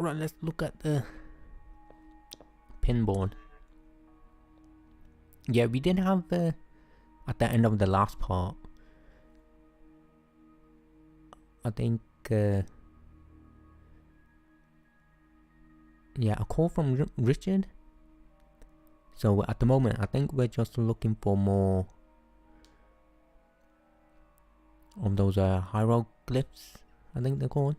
Alright, let's look at the pinboard. Yeah, we did have at the end of the last part, I think, yeah, a call from Richard. So at the moment, I think we're just looking for more of those hieroglyphs, I think they're called.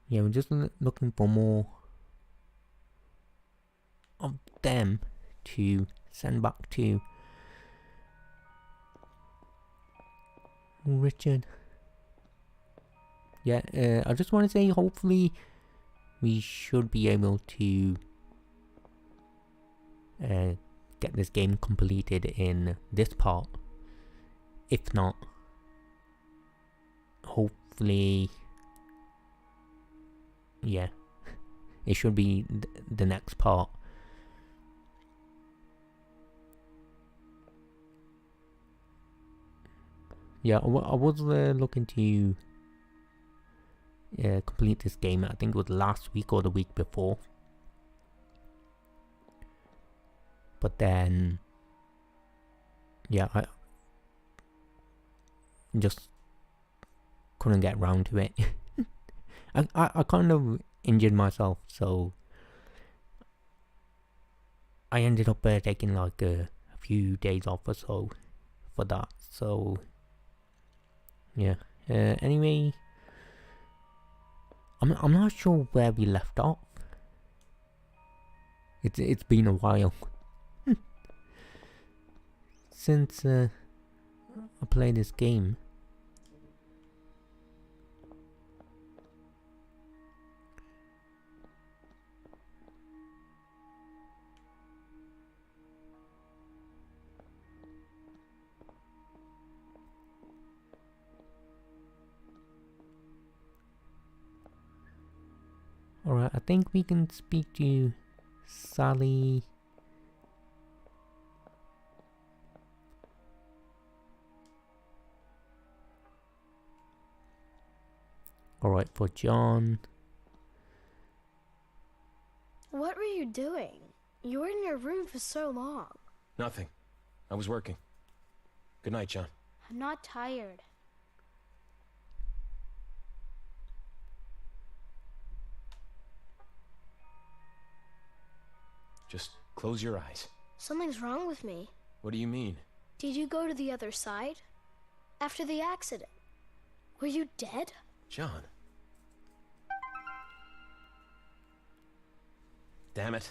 Yeah, we're just looking for more of them to send back to Richard. Yeah, I just want to say hopefully we should be able to get this game completed in this part. If not, hopefully, yeah, it should be the next part. Yeah, I was looking to complete this game. I think it was last week or the week before. But then, yeah, I just couldn't get around to it. I kind of injured myself, so I ended up taking like a few days off or so for that. So, yeah. Anyway, I'm not sure where we left off. It's been a while since I played this game. Alright, I think we can speak to Sally. Alright, for John. What were you doing? You were in your room for so long. Nothing. I was working. Good night, John. I'm not tired. Just close your eyes. Something's wrong with me. What do you mean? Did you go to the other side? After the accident? Were you dead? John. Damn it.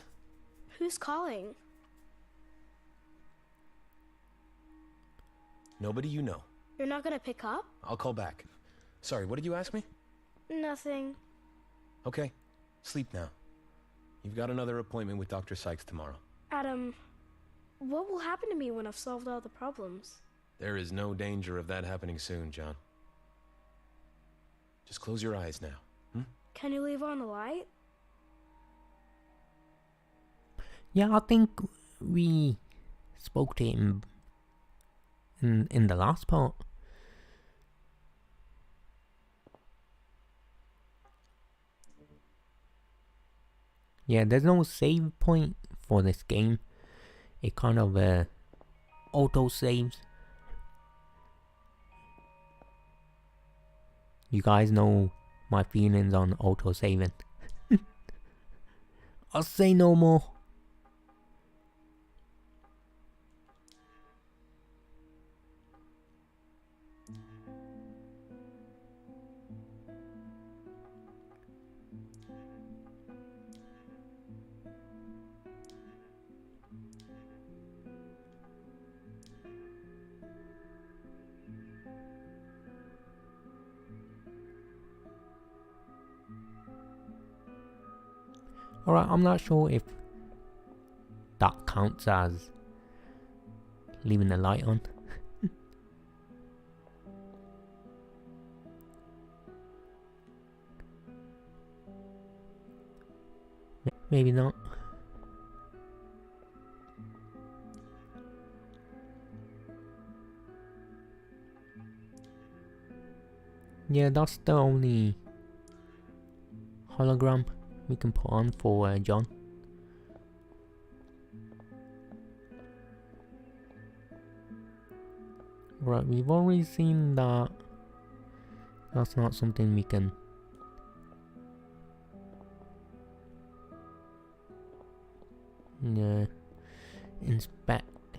Who's calling? Nobody you know. You're not gonna pick up? I'll call back. Sorry, what did you ask me? Nothing. Okay. Sleep now. You've got another appointment with Dr. Sykes tomorrow. Adam, what will happen to me when I've solved all the problems? There is no danger of that happening soon, John. Just close your eyes now. Can you leave on the light? Yeah, I think we spoke to him in the last part. Yeah, there's no save point for this game. It kind of auto saves. You guys know my feelings on auto saving. I'll say no more. Alright, I'm not sure if that counts as leaving the light on. Maybe not. Yeah, that's the only hologram we can put on for John. Right, we've already seen that. That's not something we can... Yeah. Inspect.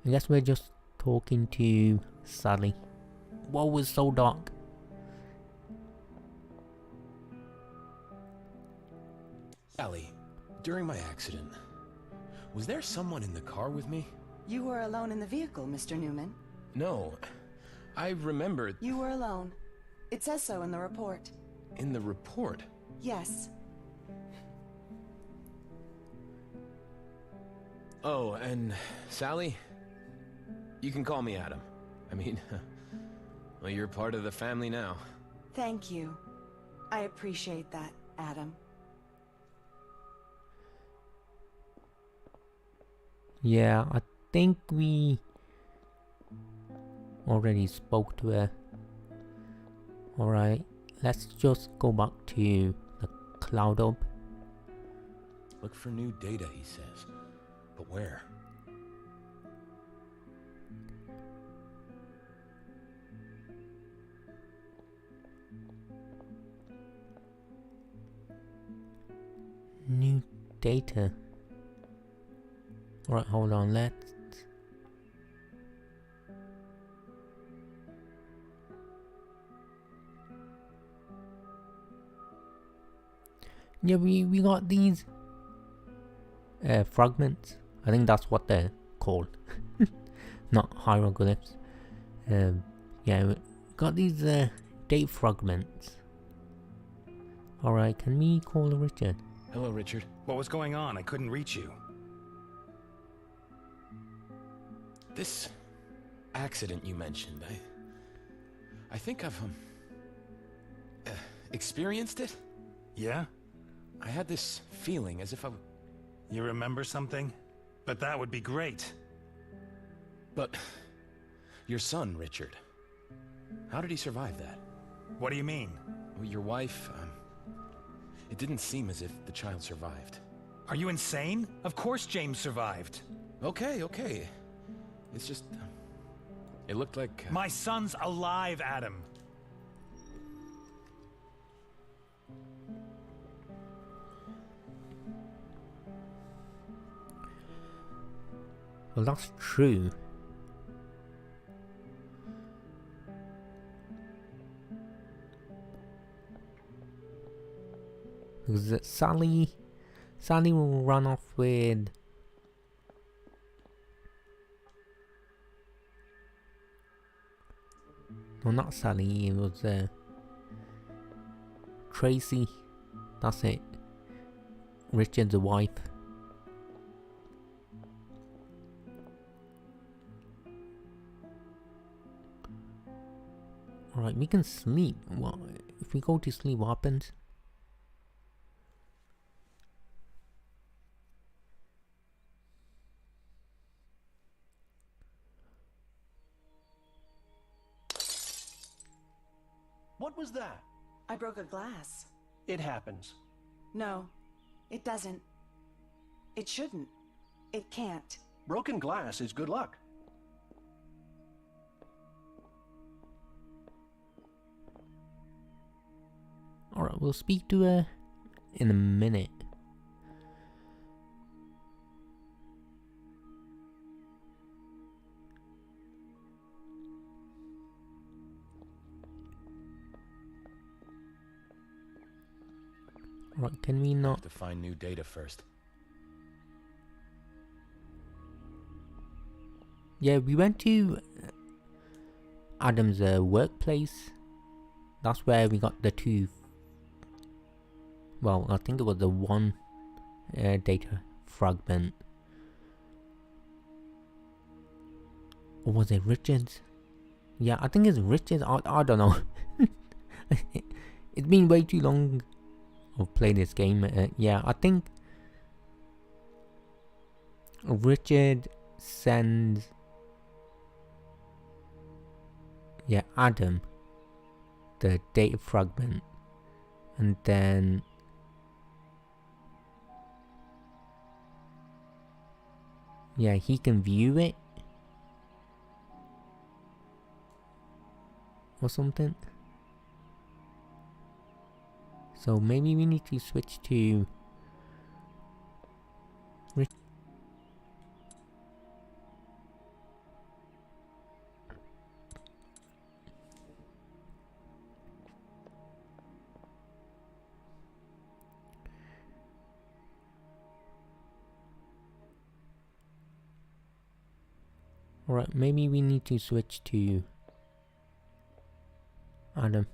I guess we're just talking to Sally. What was so dark? Sally, during my accident, was there someone in the car with me? You were alone in the vehicle, Mr. Newman. No. I remember... You were alone. It says so in the report. In the report? Yes. Oh, and Sally? You can call me Adam. I mean, well, you're part of the family now. Thank you. I appreciate that, Adam. Yeah, I think we already spoke to her. Alright, let's just go back to the cloud hub. Look for new data, he says. But where? New data. Alright, hold on, let's... Yeah, we got these fragments. I think that's what they're called. Not hieroglyphs. Yeah, we got these date fragments. Alright, can we call Richard? Hello, Richard. What was going on? I couldn't reach you. This accident you mentioned, I think I've experienced it. Yeah? I had this feeling as if You remember something? But that would be great. But your son, Richard, how did he survive that? What do you mean? Well, your wife, it didn't seem as if the child survived. Are you insane? Of course James survived. Okay. It's just... it looked like... My son's alive, Adam. Well, that's true. Because Sally will run off with... No, not Sally, it was Tracy. That's it. Richard's wife. Alright, we can sleep. What if we go to sleep, what happens? What was that? I broke a glass. It happens. No, it doesn't. It shouldn't. It can't. Broken glass is good luck. Alright, we'll speak to her in a minute. Right, can we not... to find new data first. Yeah, we went to Adam's workplace. That's where we got the two... Well, I think it was the one data fragment. Or was it Richard's? Yeah, I think it's Richard's. I don't know. It's been way too long of playing this game. Yeah, I think Richard sends... Yeah, Adam the data fragment, and then yeah, he can view it or something. So maybe we need to switch to alright, maybe we need to switch to Adam.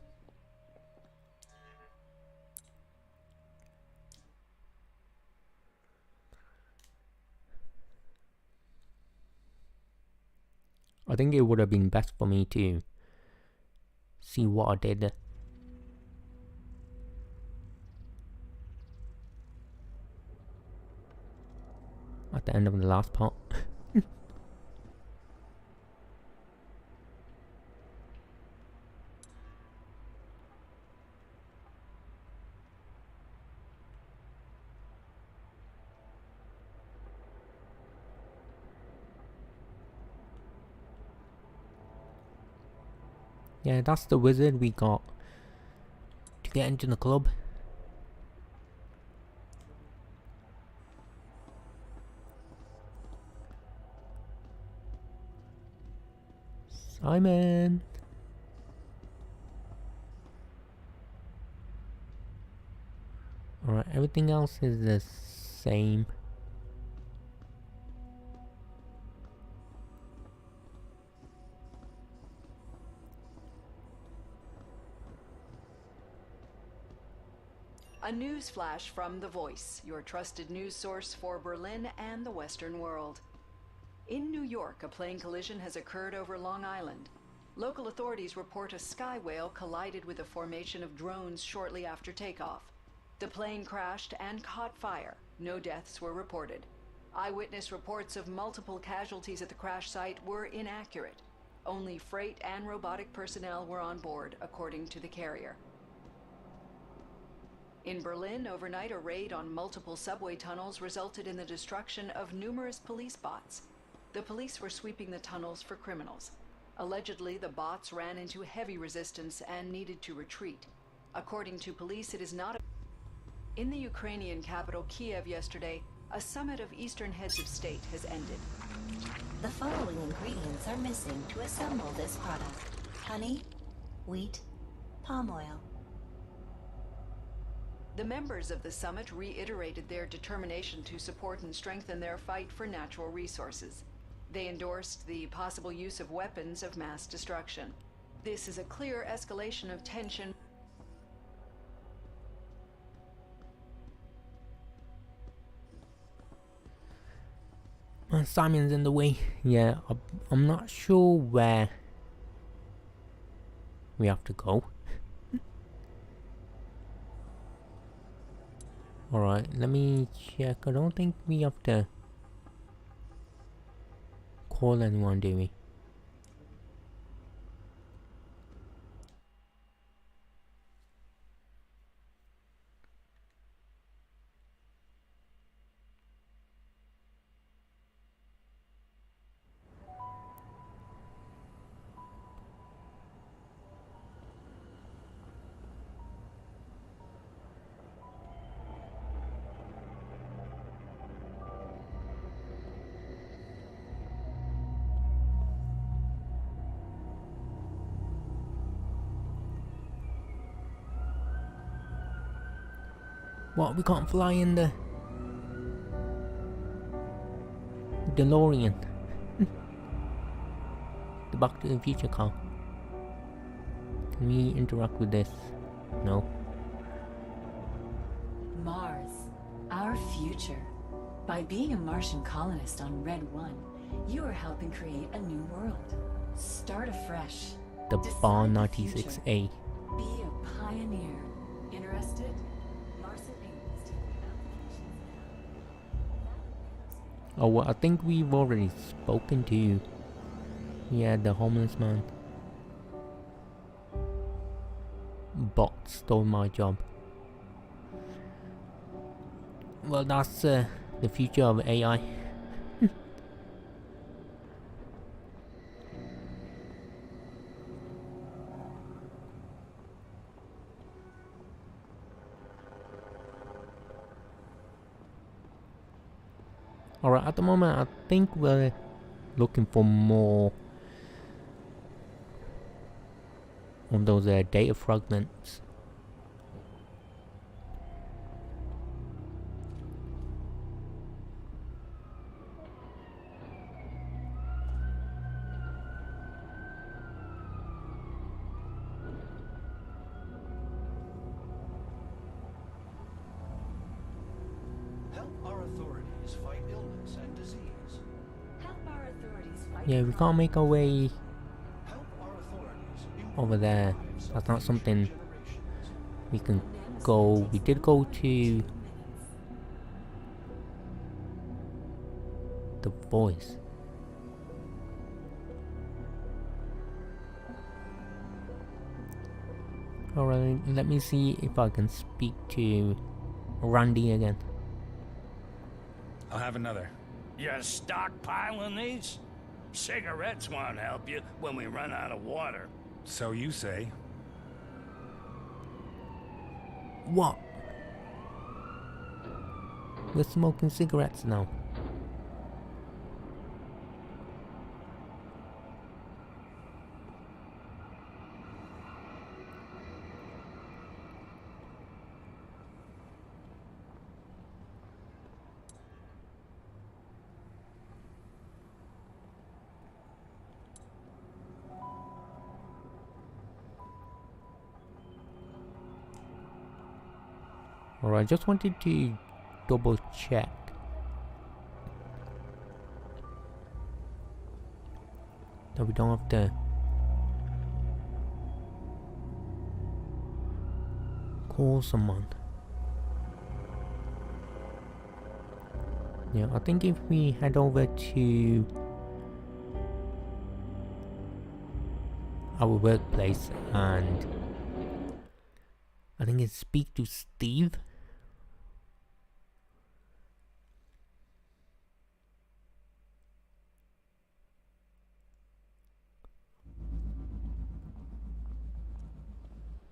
I think it would have been best for me to see what I did at the end of the last part. Yeah, that's the wizard we got to get into the club. Simon! Alright, everything else is the same. A news flash from The Voice, your trusted news source for Berlin and the Western world. In New York, a plane collision has occurred over Long Island. Local authorities report a sky whale collided with a formation of drones shortly after takeoff. The plane crashed and caught fire. No deaths were reported. Eyewitness reports of multiple casualties at the crash site were inaccurate. Only freight and robotic personnel were on board, according to the carrier. In Berlin, overnight, a raid on multiple subway tunnels resulted in the destruction of numerous police bots. The police were sweeping the tunnels for criminals. Allegedly, the bots ran into heavy resistance and needed to retreat. According to police, it is not In the Ukrainian capital, Kiev, yesterday, a summit of Eastern heads of state has ended. The following ingredients are missing to assemble this product: honey, wheat, palm oil. The members of the summit reiterated their determination to support and strengthen their fight for natural resources. They endorsed the possible use of weapons of mass destruction. This is a clear escalation of tension. Simon's in the way. Yeah, I'm not sure where we have to go. Alright, let me check. I don't think we have to call anyone, do we? What, we can't fly in the DeLorean? The Back to the Future car. Can we interact with this? No. Mars, our future. By being a Martian colonist on Red 1, you are helping create a new world. Start afresh. The Decide Bar the 96A. future. Be a pioneer. Interested? Martian England's taking applications now. Oh, well, I think we've already spoken to, yeah, the homeless man. bot stole my job. Well, that's the future of AI. Alright, at the moment I think we're looking for more of those data fragments. Help our authorities fight illness and disease. Help our authorities fight Yeah, we can't make our way Help our authorities over there. lives of That's not something generations. we can go. We did go to the voice. Alright, let me see if I can speak to Randy again. I'll have another. You stockpiling these? Cigarettes won't help you when we run out of water. So you say. What? We're smoking cigarettes now. Alright, just wanted to double check. That we don't have to call someone. Yeah, I think if we head over to our workplace and I think it's speak to Steve.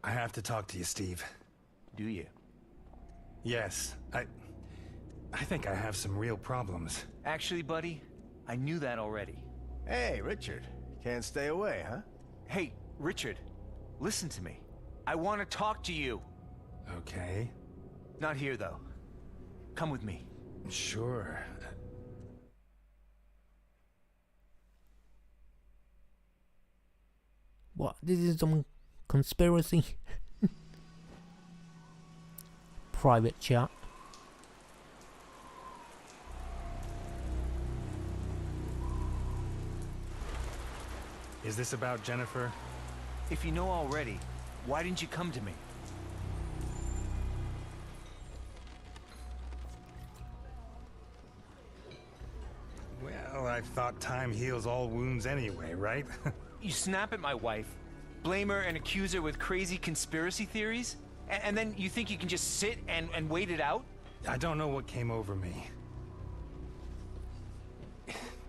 I have to talk to you, Steve. Do you? Yes, I think I have some real problems. Actually, buddy, I knew that already. Hey, Richard. Can't stay away, huh? Hey, Richard, listen to me. I want to talk to you. Okay. Not here, though. Come with me. Sure. What? This is some conspiracy? Private chat. Is this about Jennifer? If you know already, why didn't you come to me? Well, I thought time heals all wounds anyway, right? You snap at my wife, blame her and accuse her with crazy conspiracy theories, and then you think you can just sit and wait it out? I don't know what came over me.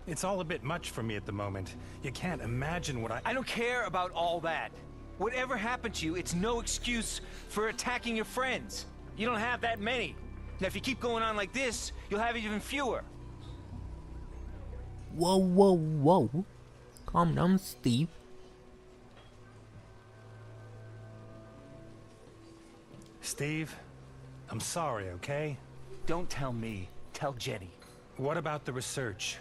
It's all a bit much for me at the moment. You can't imagine what I don't care about all that. Whatever happened to you, it's no excuse for attacking your friends. You don't have that many. Now, if you keep going on like this, you'll have even fewer. Whoa, whoa, whoa. Calm down, Steve. Steve, I'm sorry, okay? Don't tell me. Tell Jenny. What about the research?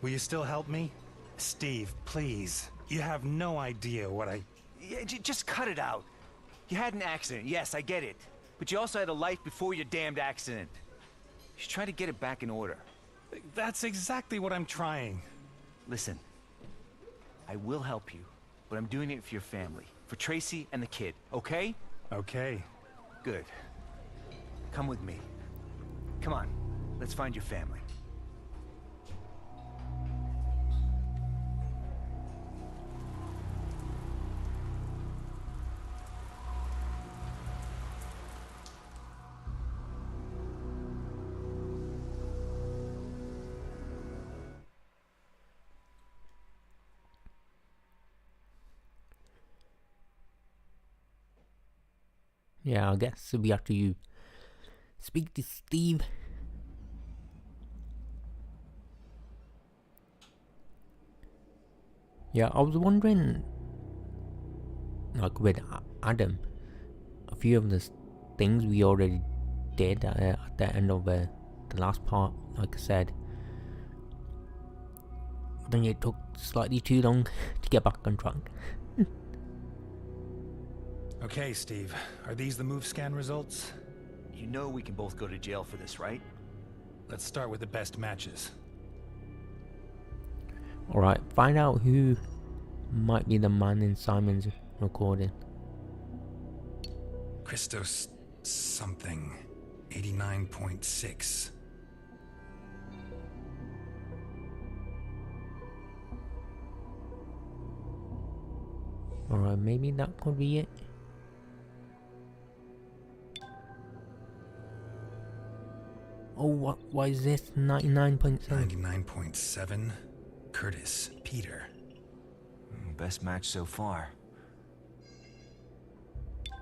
Will you still help me? Steve, please. You have no idea what I... Yeah, just cut it out. You had an accident, yes, I get it. But you also had a life before your damned accident. You should try to get it back in order. That's exactly what I'm trying. Listen, I will help you, but I'm doing it for your family. For Tracy and the kid, okay? Okay. Good. Come with me. Come on, let's find your family. Yeah, I guess we have to speak to Steve. Yeah, I was wondering, like with Adam, a few of the things we already did at the end of the last part, like I said. I think it took slightly too long to get back on track. Okay, Steve. Are these the move scan results? You know we can both go to jail for this, right? Let's start with the best matches. Alright, find out who might be the man in Simon's recording. Christos something. 89.6. Alright, maybe that could be it. Oh, what is this? 99.7? 99.7. Curtis, Peter. Best match so far.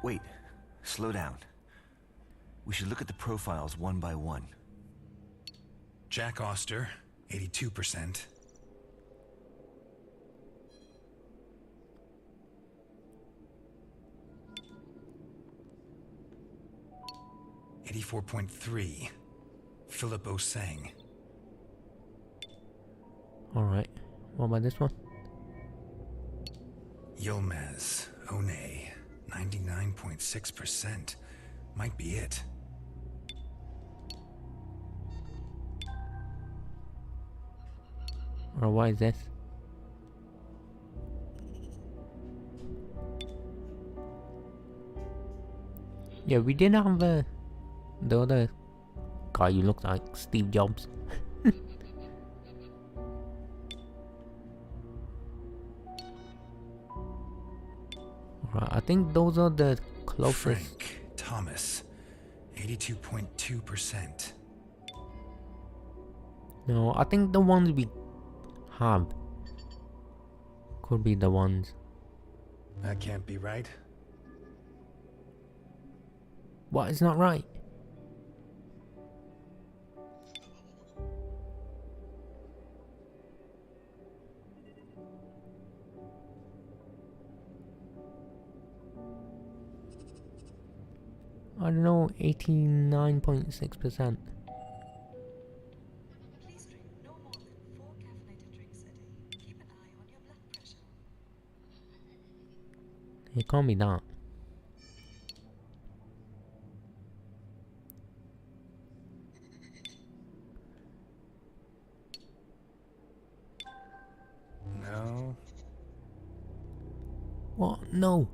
Wait, slow down. We should look at the profiles one by one. Jack Oster, 82%. $84.3. Philip Osang. Alright, what about this one? Yilmaz One, 99.6%. Might be it. Or what is this? Yeah, we did have the other guy who looks like Steve Jobs. Right, I think those are the closest. Frank Thomas, 82.2%. No, I think the ones we have could be the ones. That can't be right. What? It's not right. I don't know, 89.6%. Please drink no more than 4 caffeinated drinks a day. Keep an eye on your blood pressure. It can't be that. No. What? No.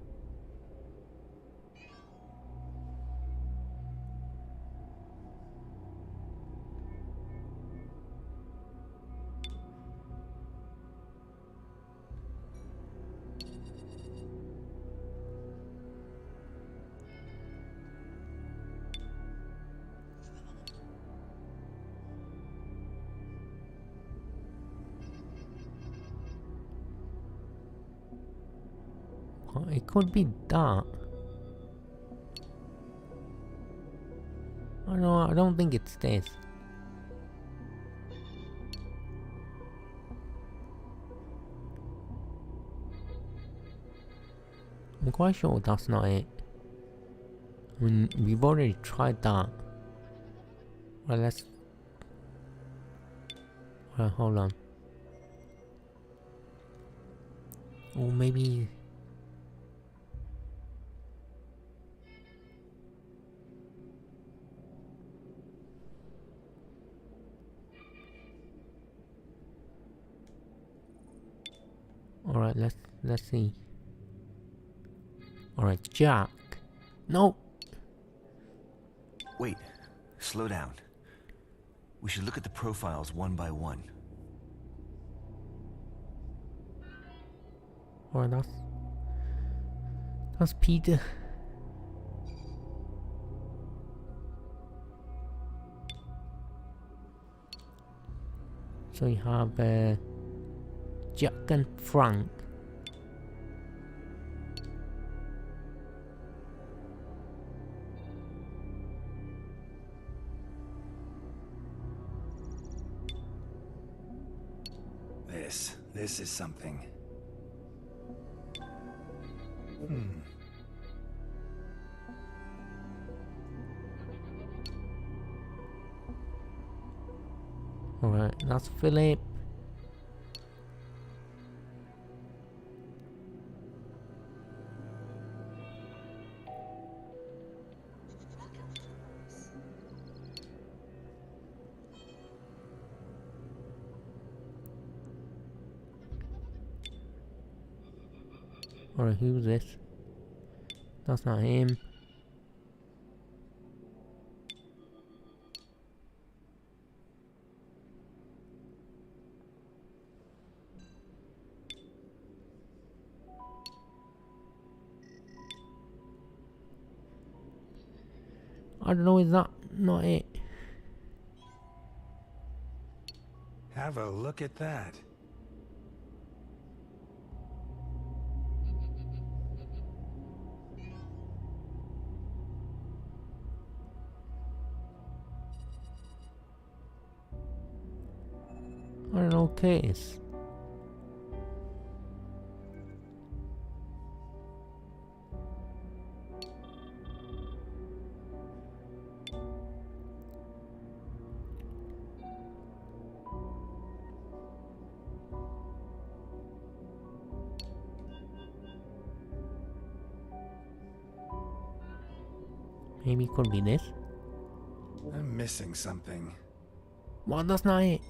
It could be that. I don't think it's this. I'm quite sure that's not it. I mean, we've already tried that. Well, let's... Well, hold on. Or maybe... Alright, let's see. Alright, Jack. No. Wait, slow down. We should look at the profiles one by one. Alright, that's Peter. So you have Jack and Frank. This is something. Alright, that's Philip. Alright, who's this? That's not him. I don't know, is that not it? Have a look at that. I don't know, case. Maybe it could be this. I'm missing something. Well, that's not it.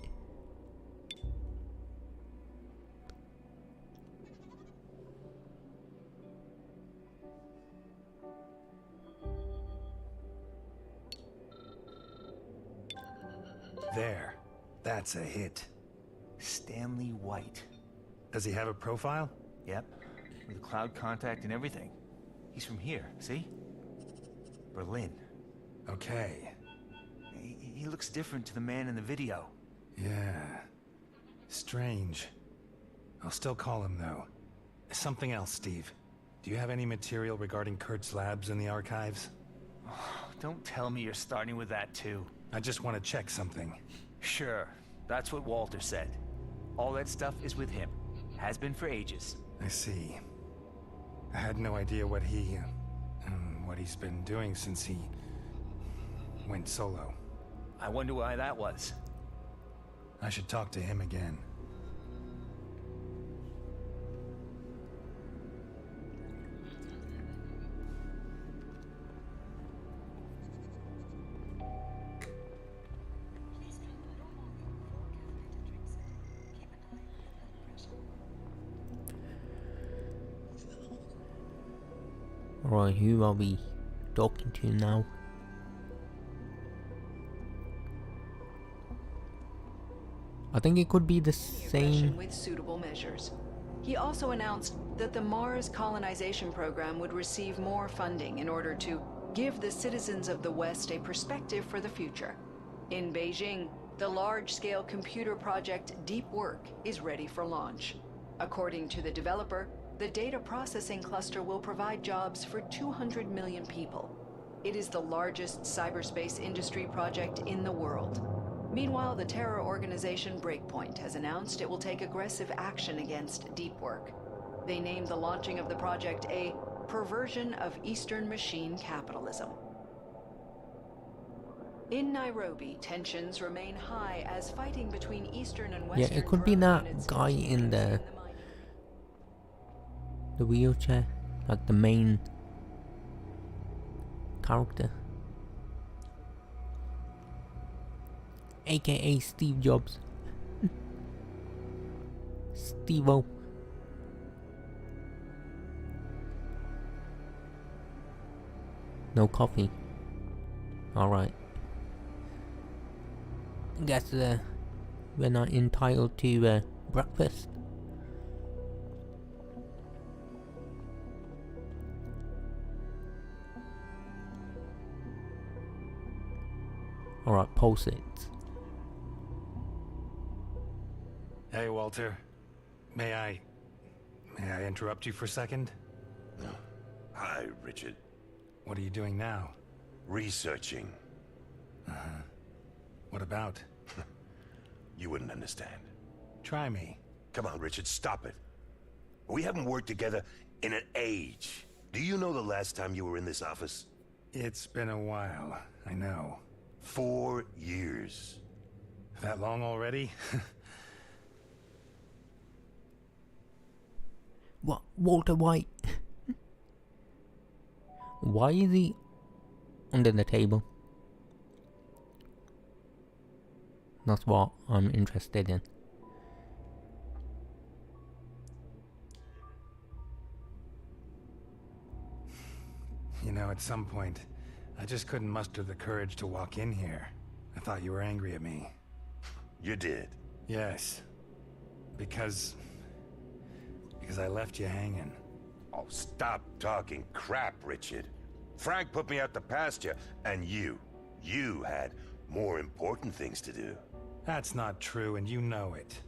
There. That's a hit. Stanley White. Does he have a profile? Yep. With a cloud contact and everything. He's from here, see? Berlin. Okay. He looks different to the man in the video. Yeah. Strange. I'll still call him, though. Something else, Steve. Do you have any material regarding Kurt's labs in the archives? Oh, don't tell me you're starting with that, too. I just want to check something. Sure. That's what Walter said. All that stuff is with him. Has been for ages. I see. I had no idea what he's been doing since he went solo. I wonder why that was. I should talk to him again. Please drink no more than 4 caffeinated drinks a day. Keep an eye on your blood pressure. Alright, who are we talking to now? I think it could be the same. With suitable measures. He also announced that the Mars colonization program would receive more funding in order to give the citizens of the West a perspective for the future. In Beijing, the large-scale computer project Deep Work is ready for launch. According to the developer, the data processing cluster will provide jobs for 200 million people. It is the largest cyberspace industry project in the world. Meanwhile, the terror organization Breakpoint has announced it will take aggressive action against Deep Work. They named the launching of the project a perversion of Eastern machine capitalism. In Nairobi, tensions remain high as fighting between Eastern and Western. Yeah, it could be that guy in the wheelchair, like the main character, aka Steve Jobs. Steve-O. No coffee. Alright. Guess we're not entitled to breakfast. Alright, post it. Hey, Walter. May I interrupt you for a second? No. Hi, Richard. What are you doing now? Researching. What about? You wouldn't understand. Try me. Come on, Richard, stop it. We haven't worked together in an age. Do you know the last time you were in this office? It's been a while, I know. 4 years. That long already? What? Walter White? Why is he under the table? That's what I'm interested in. You know, at some point, I just couldn't muster the courage to walk in here. I thought you were angry at me. You did? Yes. Because I left you hanging. Oh, stop talking crap, Richard. Frank put me out to pasture, and you had more important things to do. That's not true, and you know it.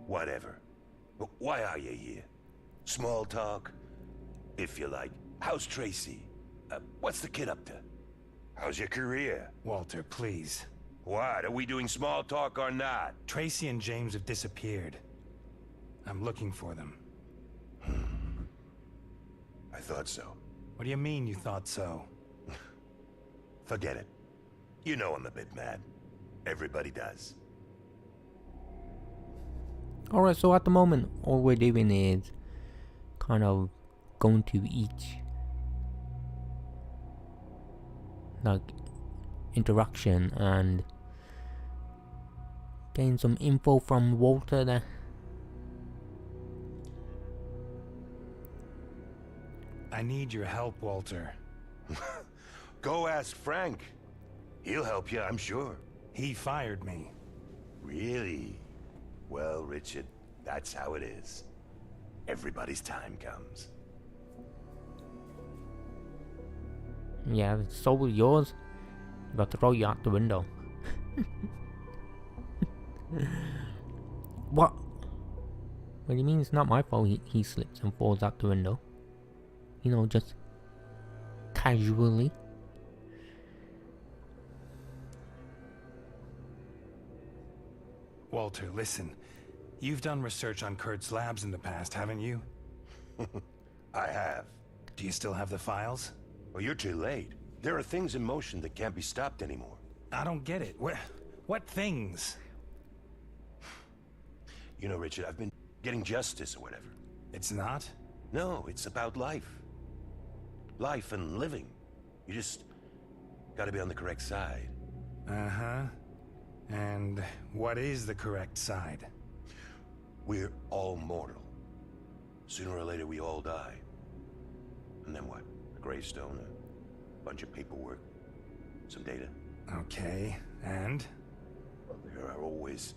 Whatever. But why are you here? Small talk? If you like. How's Tracy? What's the kid up to? How's your career? Walter, please. What? Are we doing small talk or not? Tracy and James have disappeared. I'm looking for them. I thought so. What do you mean you thought so? Forget it. You know I'm a bit mad. Everybody does. Alright, so at the moment, all we're doing is kind of going to each like interaction and getting some info from Walter there. I need your help, Walter. Go ask Frank. He'll help you, I'm sure. He fired me. Really? Well, Richard, that's how it is. Everybody's time comes. Yeah, so will yours. Got to throw you out the window. What? What do you mean it's not my fault he slips and falls out the window? You know, just casually. Walter, listen. You've done research on Kurt's labs in the past, haven't you? I have. Do you still have the files? Well, you're too late. There are things in motion that can't be stopped anymore. I don't get it. What things? You know, Richard, I've been getting justice or whatever. It's not? No, it's about life. Life and living. You just gotta be on the correct side. Uh-huh. And what is the correct side? We're all mortal. Sooner or later, we all die. And then what? A gravestone, a bunch of paperwork, some data. Okay, and? Well, there are always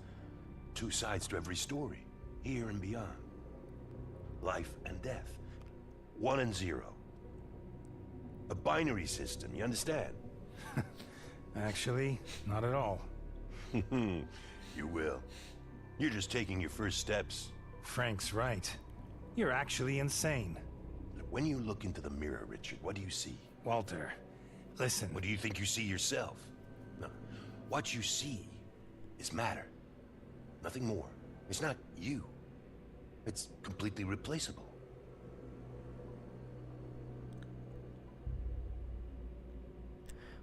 two sides to every story, here and beyond. Life and death. 1 and 0. A binary system, you understand? Actually, not at all. You will. You're just taking your first steps. Frank's right. You're actually insane. When you look into the mirror, Richard, what do you see? Walter, listen. What do you think you see yourself? No. What you see is matter. Nothing more. It's not you. It's completely replaceable.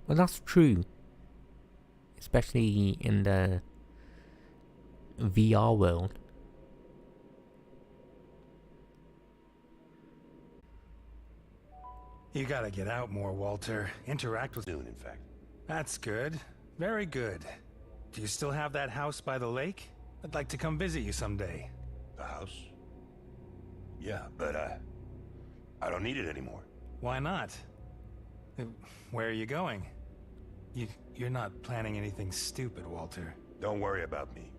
Well, that's true. Especially in the VR world. You gotta get out more, Walter. Interact with... Soon, in fact. That's good. Very good. Do you still have that house by the lake? I'd like to come visit you someday. The house? Yeah, but, I don't need it anymore. Why not? Where are you going? You're not planning anything stupid, Walter. Don't worry about me.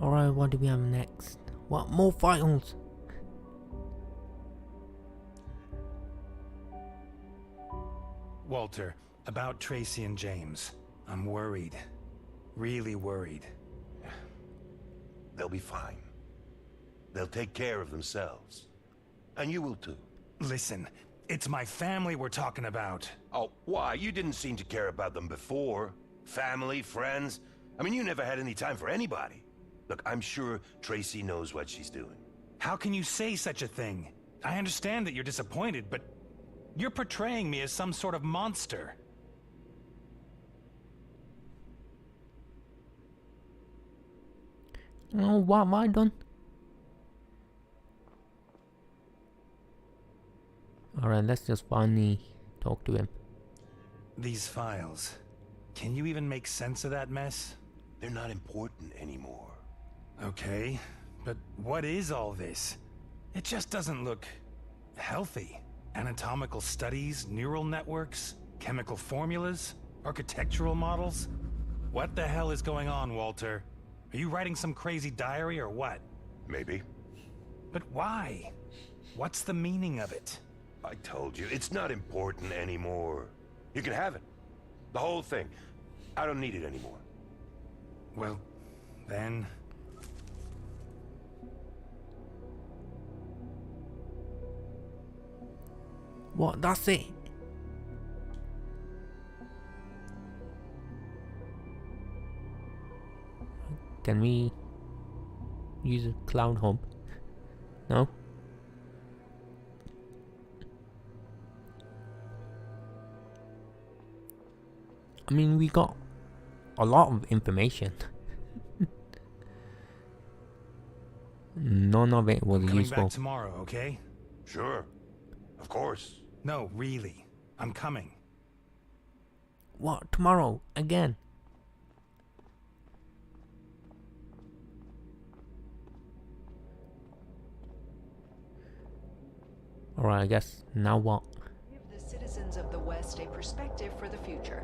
Alright, what do we have next? What more files? Walter, about Tracy and James. I'm worried. Really worried. They'll be fine. They'll take care of themselves. And you will too. Listen, it's my family we're talking about. Oh, why? You didn't seem to care about them before. Family, friends. I mean, you never had any time for anybody. Look, I'm sure Tracy knows what she's doing. How can you say such a thing? I understand that you're disappointed, but you're portraying me as some sort of monster. Oh, what have I done? Alright, let's just finally talk to him. These files. Can you even make sense of that mess? They're not important anymore. Okay, but what is all this? It just doesn't look healthy. Anatomical studies, neural networks, chemical formulas, architectural models. What the hell is going on, Walter? Are you writing some crazy diary or what? Maybe. But why? What's the meaning of it? I told you, it's not important anymore. You can have it. The whole thing. I don't need it anymore. Well, then... What? That's it? Can we use a cloud hub? No? I mean, we got a lot of information. None of it was Coming useful. back tomorrow, okay? Sure. Of course. No, really. I'm coming. What? Tomorrow? Again? Alright, I guess now what? Give the citizens of the West a perspective for the future.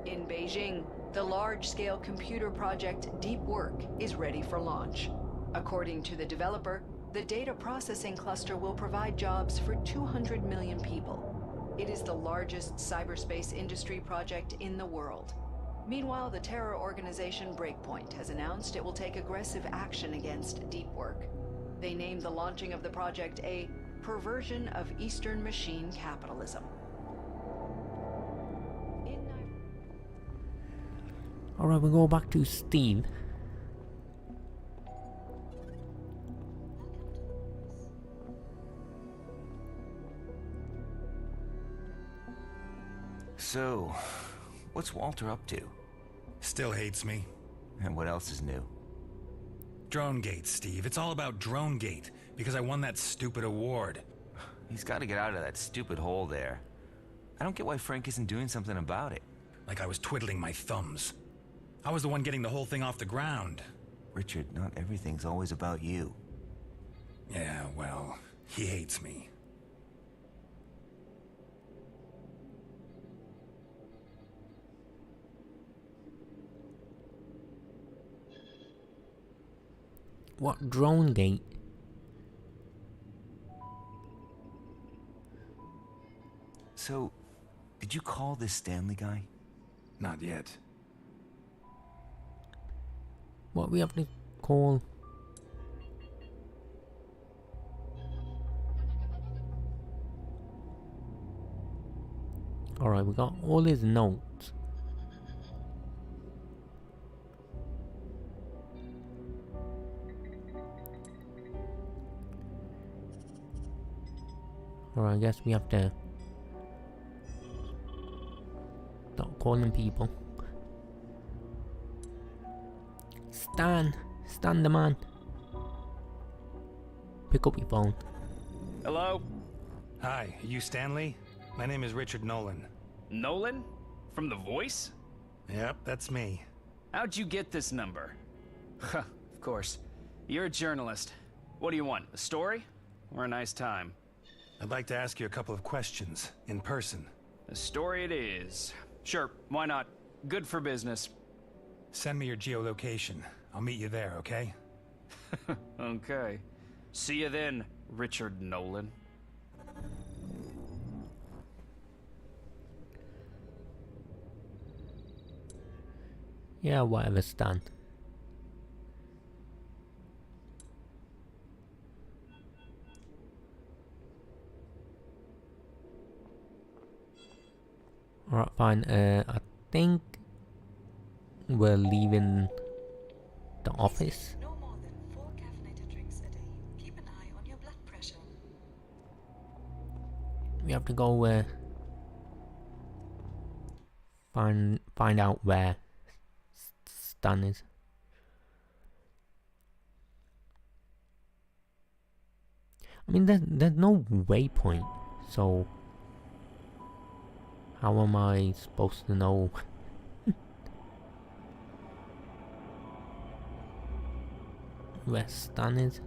In Beijing, the large-scale computer project Deep Work is ready for launch. According to the developer, the data processing cluster will provide jobs for 200 million people. It is the largest cyberspace industry project in the world. Meanwhile, the terror organization Breakpoint has announced it will take aggressive action against Deep Work. They named the launching of the project a perversion of Eastern machine capitalism. Alright, we'll go back to Steve. So, what's Walter up to? Still hates me. And what else is new? DroneGate, Steve. It's all about DroneGate, because I won that stupid award. He's got to get out of that stupid hole there. I don't get why Frank isn't doing something about it. Like I was twiddling my thumbs. I was the one getting the whole thing off the ground. Richard, not everything's always about you. Yeah, well, he hates me. What? DroneGate? So, did you call this Stanley guy? Not yet. What we have to call? Alright, we got all his notes. Alright, I guess we have to start calling people. Stan the man. Pick up your phone. Hello? Hi, are you Stanley? My name is Richard Nolan. Nolan? From The Voice? Yep, that's me. How'd you get this number? Huh, of course. You're a journalist. What do you want? A story? Or a nice time? I'd like to ask you a couple of questions, in person. A story it is. Sure, why not? Good for business. Send me your geolocation. I'll meet you there, okay? Okay. See you then, Richard Nolan. Yeah, whatever, Stan. Alright, fine. I think we're leaving the office. No more than 4 caffeinated drinks a day. Keep an eye on your blood pressure. We have to go find out where Stan is. I mean, there's no waypoint, so how am I supposed to know? Where Stan is?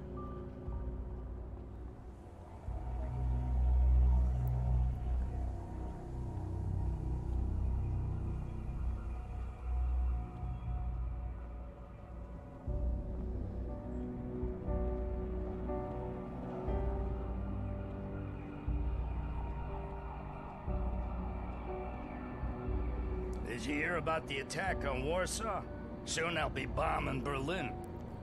Did you hear about the attack on Warsaw? Soon they'll be bombing Berlin.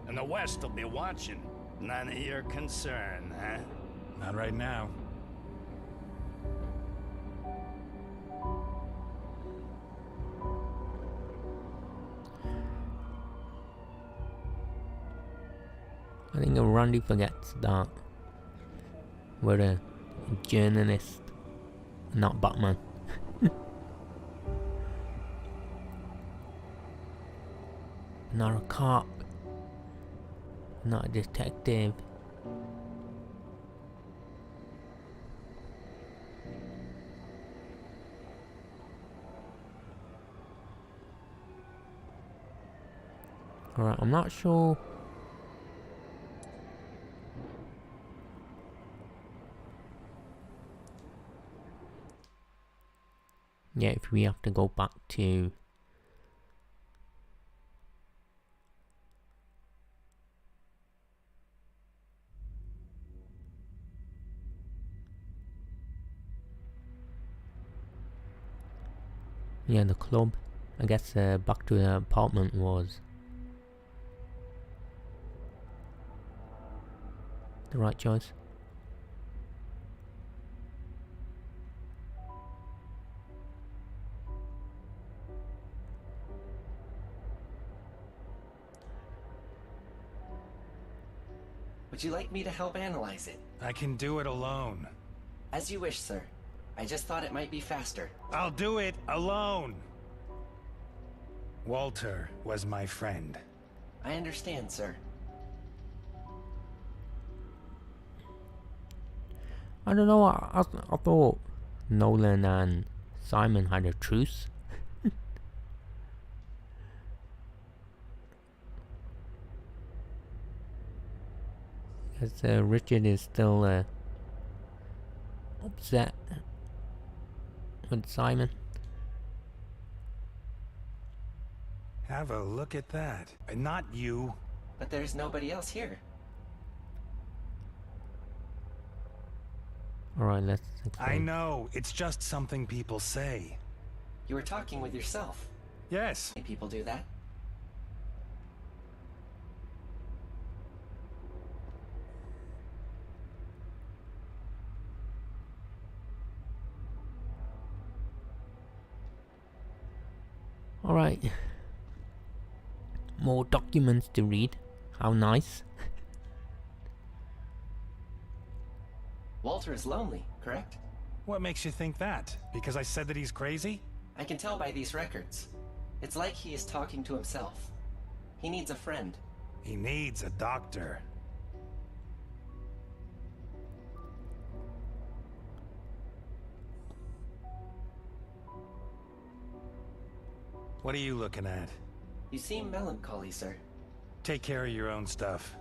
And the West will be watching. None of your concern, huh? Not right now. I think Randy forgets that we're a journalist, not Batman. Not a cop. Not a detective. Alright, I'm not sure. Yeah, if we have to go back to the club. I guess back to the apartment was the right choice. Would you like me to help analyze it? I can do it alone. As you wish, sir. I just thought it might be faster. I'll do it alone! Walter was my friend. I understand, sir. I don't know, I thought Nolan and Simon had a truce. Because Richard is still upset with Simon. Have a look at that. Not you. But there's nobody else here. Alright, let's explain. I know, it's just something people say. You were talking with yourself. Yes. Many people do that. Alright. More documents to read. How nice. Walter is lonely, correct? What makes you think that? Because I said that he's crazy? I can tell by these records. It's like he is talking to himself. He needs a friend. He needs a doctor. What are you looking at? You seem melancholy, sir. Take care of your own stuff.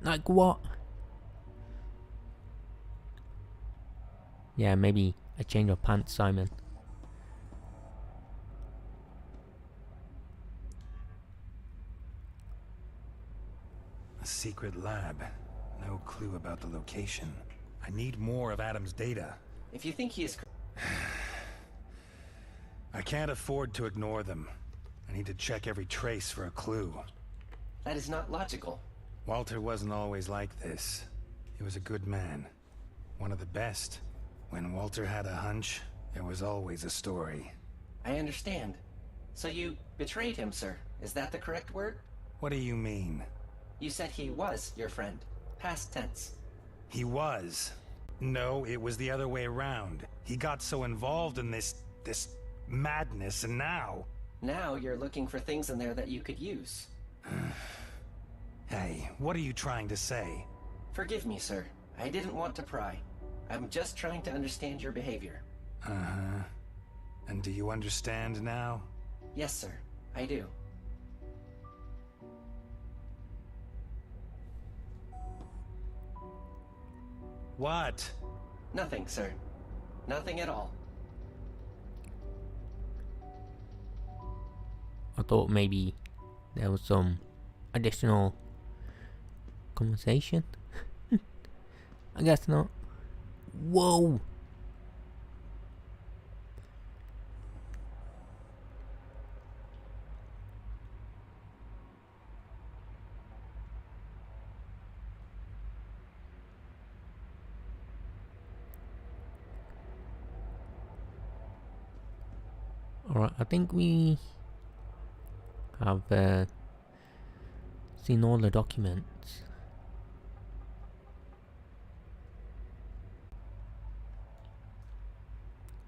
Like what? Yeah, maybe a change of pants, Simon. A secret lab. No clue about the location. I need more of Adam's data. If you think he is... I can't afford to ignore them. I need to check every trace for a clue. That is not logical. Walter wasn't always like this. He was a good man. One of the best. When Walter had a hunch, there was always a story. I understand. So you betrayed him, sir. Is that the correct word? What do you mean? You said he was your friend. Past tense. He was. No, it was the other way around. He got so involved in this madness, and now... Now you're looking for things in there that you could use. Hey, what are you trying to say? Forgive me, sir. I didn't want to pry. I'm just trying to understand your behavior. Uh-huh. And do you understand now? Yes, sir. I do. What? Nothing, sir. Nothing at all. I thought maybe there was some additional conversation. I guess not. Whoa! Alright, I think we have seen all the documents.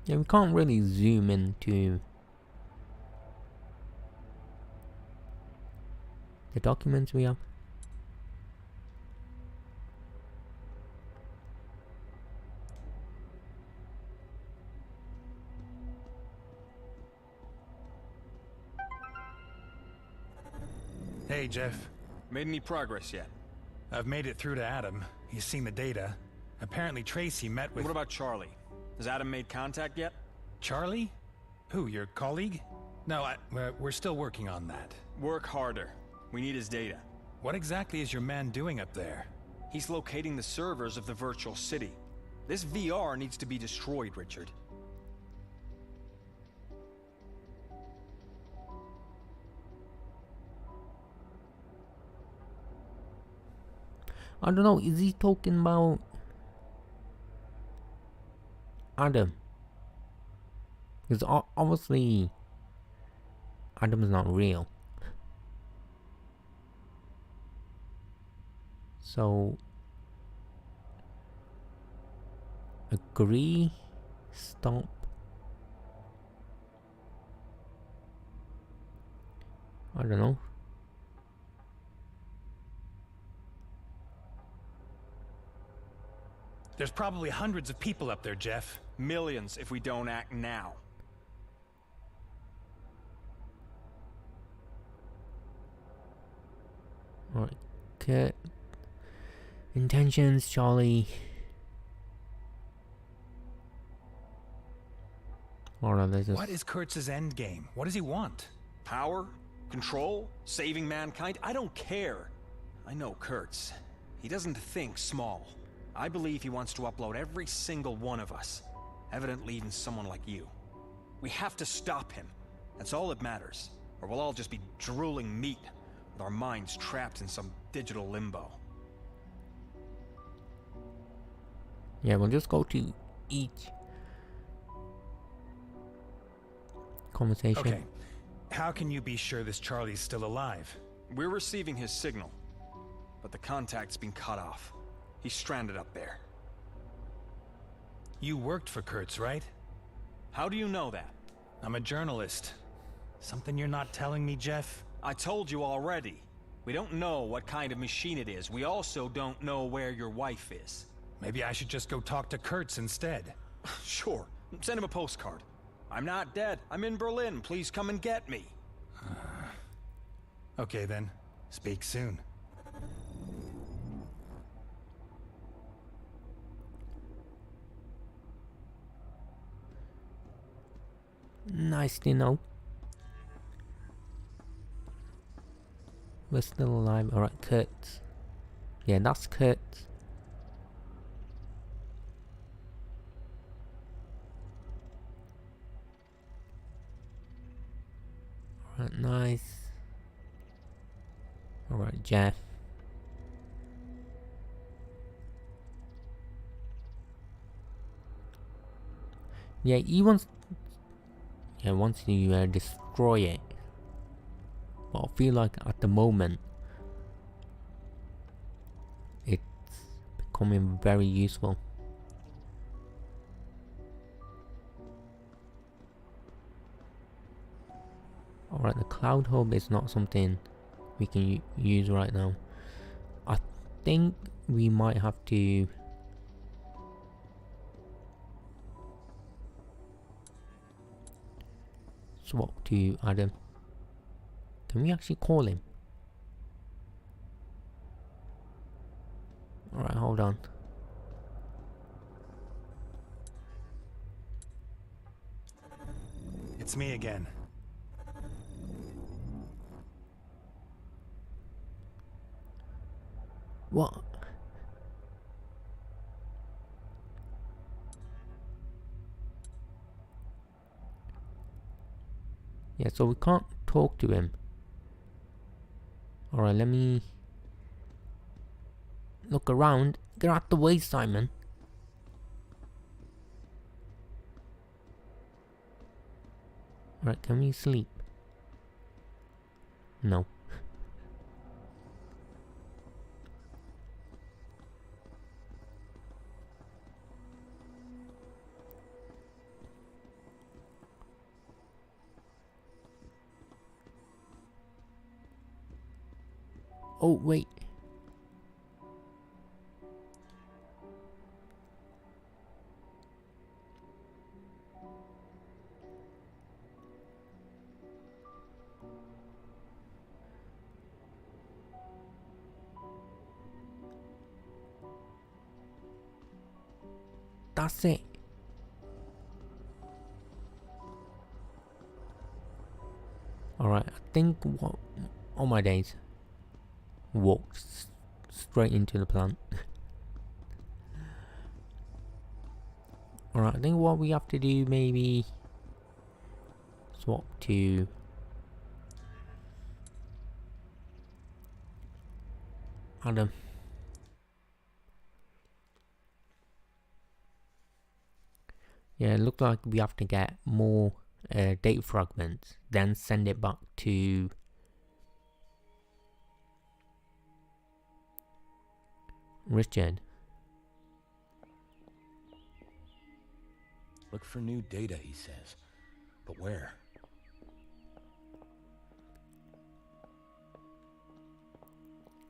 Yeah, we can't really zoom into the documents we have. Hey, Jeff. Made any progress yet? I've made it through to Adam. He's seen the data. Apparently Tracy met with... What about Charlie? Has Adam made contact yet? Charlie? Who, your colleague? No, we're still working on that. Work harder. We need his data. What exactly is your man doing up there? He's locating the servers of the virtual city. This VR needs to be destroyed, Richard. I don't know, is he talking about Adam? Because obviously Adam is not real. So agree, stop. I don't know. There's probably hundreds of people up there, Jeff. Millions if we don't act now. Alright, Kurt. Intentions, Charlie. What is Kurtz's endgame? What does he want? Power? Control? Saving mankind? I don't care. I know Kurtz. He doesn't think small. I believe he wants to upload every single one of us. Evidently even someone like you. We have to stop him. That's all that matters. Or we'll all just be drooling meat, with our minds trapped in some digital limbo. Yeah, we'll just go to each conversation. Okay. How can you be sure this Charlie's still alive? We're receiving his signal, but the contact's been cut off. He's stranded up there. You worked for Kurtz, right? How do you know that? I'm a journalist. Something you're not telling me, Jeff? I told you already. We don't know what kind of machine it is. We also don't know where your wife is. Maybe I should just go talk to Kurtz instead. Sure. Send him a postcard. I'm not dead. I'm in Berlin. Please come and get me. Okay then. Speak soon. Nice to know. We're still alive. Alright, Kurt. Yeah, that's Kurt. Alright, nice. Alright, Jeff. Yeah, he wants... Yeah, wants to destroy it. But I feel like at the moment it's becoming very useful. Alright, the cloud hub is not something we can use right now. I think we might have to swap to Adam. Can we actually call him? Alright, hold on. It's me again. What? Yeah, so we can't talk to him. Alright, let me look around. Get out the way, Simon. Alright, can we sleep? No. Oh, wait. That's it. Alright, I think what... Oh my days. Walked straight into the plant. Alright, I think what we have to do maybe swap to Adam. Yeah, it looked like we have to get more data fragments, then send it back to Richard. Look for new data, he says. But where?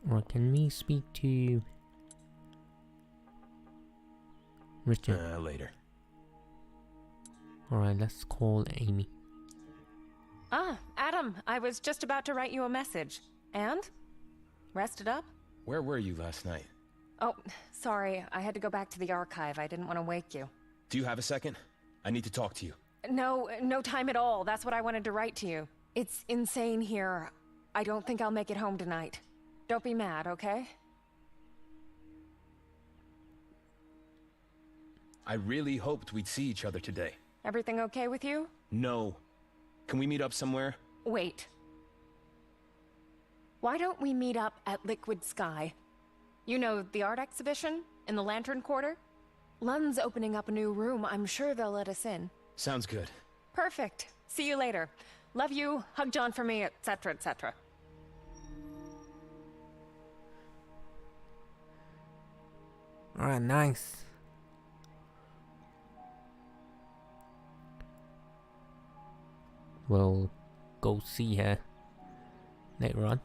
Right, can we speak to Richard? Later. Alright, let's call Amy. Ah, Adam, I was just about to write you a message. And? Rested up? Where were you last night? Oh, sorry, I had to go back to the archive. I didn't want to wake you. Do you have a second? I need to talk to you. No, no time at all. That's what I wanted to write to you. It's insane here. I don't think I'll make it home tonight. Don't be mad, okay? I really hoped we'd see each other today. Everything okay with you? No. Can we meet up somewhere? Wait. Why don't we meet up at Liquid Sky? You know, the art exhibition in the Lantern Quarter? Lun's opening up a new room. I'm sure they'll let us in. Sounds good. Perfect. See you later. Love you. Hug John for me, etc., etc. Alright, nice. We'll go see her later on.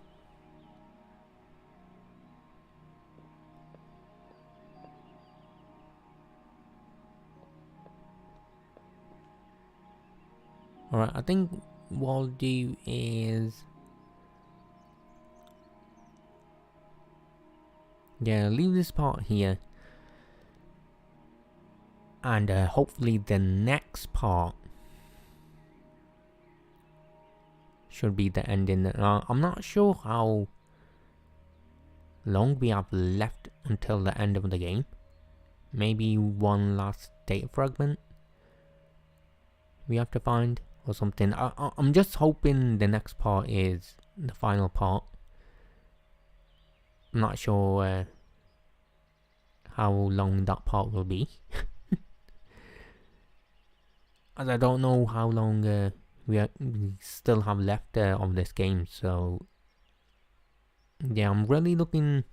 Alright, I think what I'll do is... yeah, leave this part here. And hopefully the next part should be the ending. I'm not sure how long we have left until the end of the game. Maybe one last data fragment we have to find or something. I'm just hoping the next part is the final part. I'm not sure how long that part will be. As I don't know how long we still have left of this game, so yeah, I'm really looking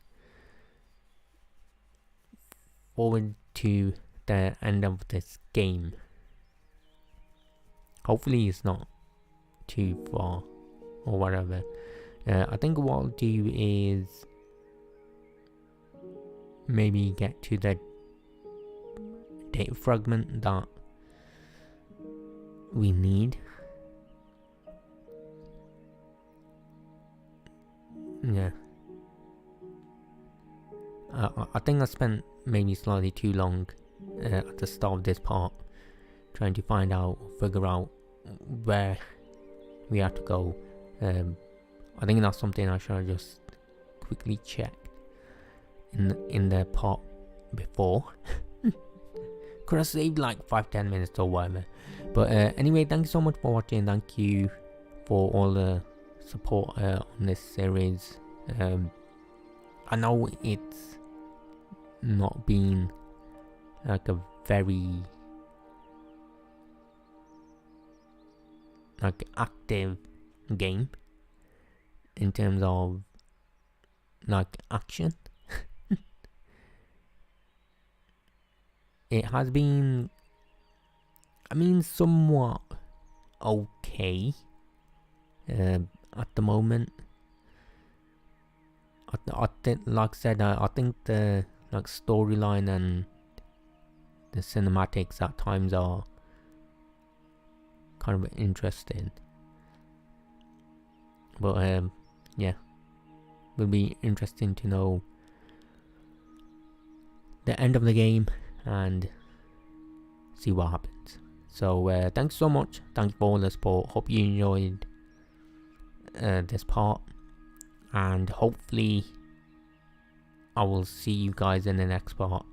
forward to the end of this game. Hopefully it's not too far or whatever. I think what I'll do is maybe get to the data fragment that we need. Yeah. I think I spent maybe slightly too long at the start of this part trying to figure out where we have to go. I think that's something I should have just quickly checked in the part before. Could have saved like 5-10 minutes or whatever. But anyway, thank you so much for watching. Thank you for all the support on this series. I know it's not been like a very like active game in terms of like action. It has been, I mean, somewhat okay at the moment. I think, like I said, I think the like storyline and the cinematics at times are kind of interesting. But yeah, will be interesting to know the end of the game and see what happens. So thanks so much. Thanks for all the support. Hope you enjoyed this part, and hopefully I will see you guys in the next part,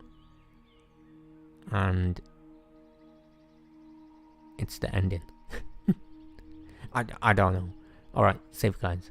and it's the ending. I don't know. Alright, safe guys.